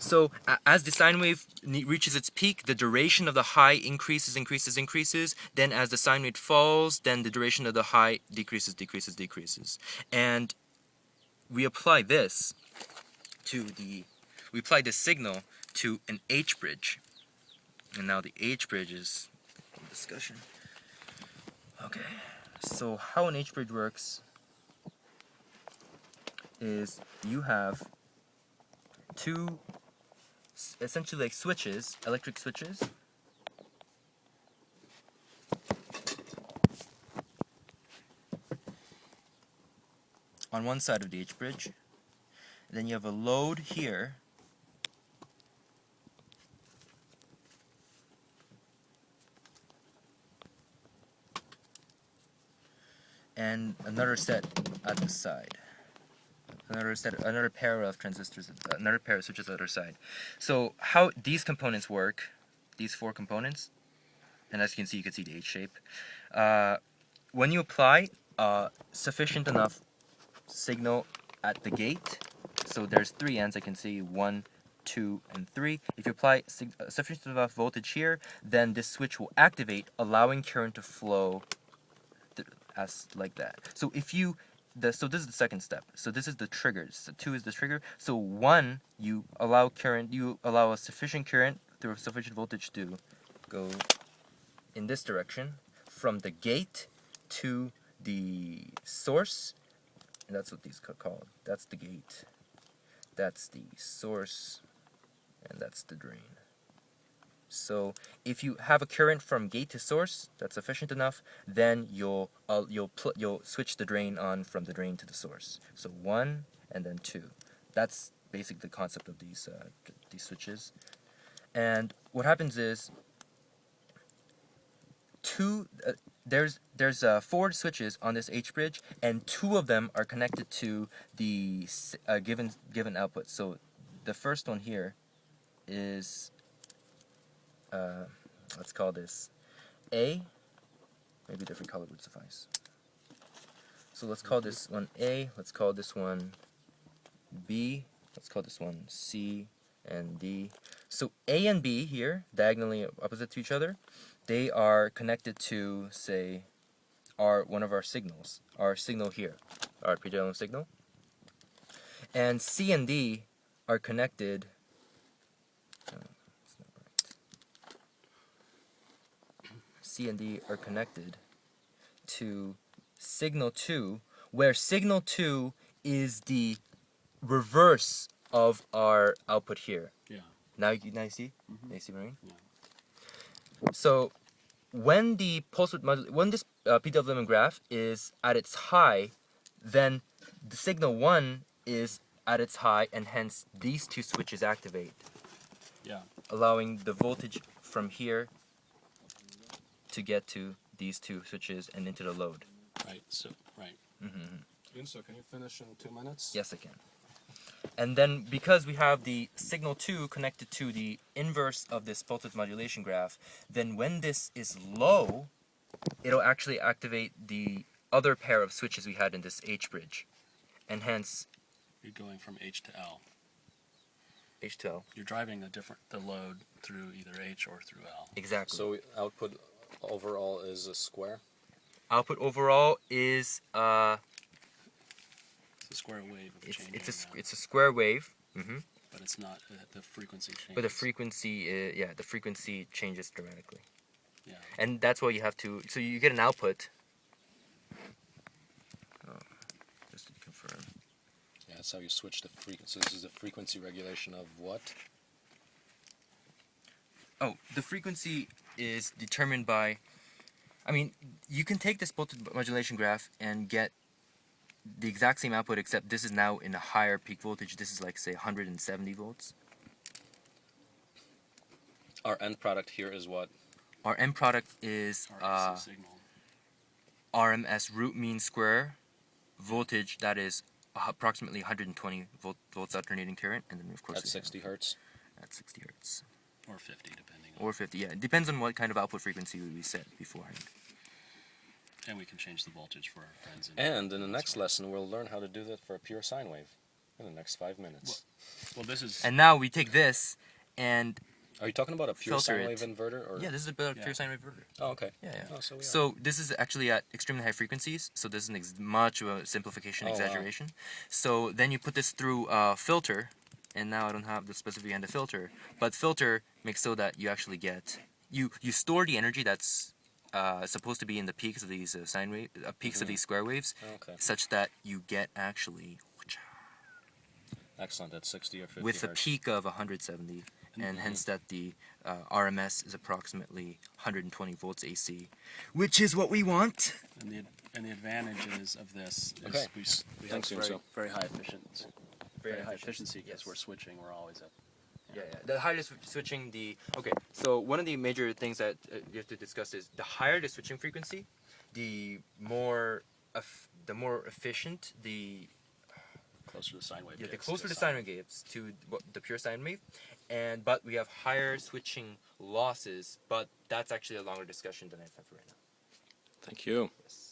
So as the sine wave reaches its peak, the duration of the high increases. Then as the sine wave falls, then the duration of the high decreases. And we apply this signal to an H bridge. And now the H bridge is a discussion. Okay, so how an H bridge works is you have two essentially like switches, electric switches. On one side of the H bridge. Then you have a load here. And another set at the side. Another pair of transistors, another pair of switches at the other side. So how these components work, these four components, and as you can see the H shape. When you apply sufficient enough signal at the gate, so there's three ends I can see, 1, 2, and 3. If you apply sufficient enough voltage here, then this switch will activate, allowing current to flow as like that. So if you so this is the second step. So this is the trigger. So 2 is the trigger. So 1, you allow a sufficient current through sufficient voltage to go in this direction from the gate to the source, and that's what these are called. That's the gate, that's the source, and that's the drain. So if you have a current from gate to source that's sufficient enough, then you'll switch the drain on from the drain to the source. So 1 and then 2. That's basically the concept of these switches. And what happens is there's 4 switches on this H bridge, and 2 of them are connected to the given output. So the first one here is let's call this A. Maybe a different color would suffice. So let's call this one A. Let's call this one B. Let's call this one C and D. So A and B here, diagonally opposite to each other, they are connected to, say, one of our signals. Our signal here, our predominant signal. And C and D are connected. C and D are connected to signal 2, where signal 2 is the reverse of our output here. Yeah. Now you see? Mm-hmm. Now you see what I mean? Yeah. So when this PWM graph is at its high, then the signal 1 is at its high, and hence these 2 switches activate. Yeah. Allowing the voltage from here to get to these 2 switches and into the load. Right. So right. Mm-hmm. So can you finish in 2 minutes? Yes, I can. And then because we have the signal 2 connected to the inverse of this pulse modulation graph, then when this is low, it'll actually activate the other pair of switches we had in this H bridge. And hence you're going from H to L. H to L. You're driving the load through either H or through L. Exactly. So output overall is a square? Output overall is it's a square wave of changing. It's a square wave. Mm-hmm. But it's not the frequency changes. But the frequency changes dramatically. Yeah. And that's why you have to. So you get an output. Just to confirm. Yeah, that's how you switch the frequency. So this is the frequency regulation of what? Oh, the frequency is determined by. I mean, you can take this pulse modulation graph and get the exact same output, except this is now in a higher peak voltage. This is like, say, 170 volts. Our end product here is what? Our end product is RMS root mean square voltage, that is approximately 120 volts alternating current, and then of course at 60 hertz. At 60 hertz. Or 50, depending on. Or 50, yeah. It depends on what kind of output frequency we set beforehand. And we can change the voltage for our friends. And in the next lesson, we'll learn how to do that for a pure sine wave. In the next 5 minutes. Well, this is And now we take this and Are you talking about a pure filter sine wave it. inverter? Or? yeah, this is a bit of Yeah. pure sine wave inverter. Oh, okay. Yeah, yeah. Oh, so we are. So this is actually at extremely high frequencies, so this is much of a simplification, Oh, wow. exaggeration. So then you put this through a filter, and now I don't have the specific end of filter, but filter makes so that you actually get, you store the energy that's supposed to be in the peaks of these sine wave, peaks of these square waves, Okay. such that you get actually Excellent. That's 60 or 50 with a hertz. peak of 170, and hence that the RMS is approximately 120 volts AC, which is what we want. and the advantages of this is Okay. we have Thanks, very, Yunso. very high efficiency. Very high efficiency because yes. we're switching. We're always at. Yeah, yeah. The higher switching the okay. So one of the major things that you have to discuss is the higher the switching frequency, the more efficient the Closer to the sine wave. the gets closer the sine. sine wave gets to the pure sine wave, but we have higher switching losses. But that's actually a longer discussion than I have for right now. Thank you. Yes.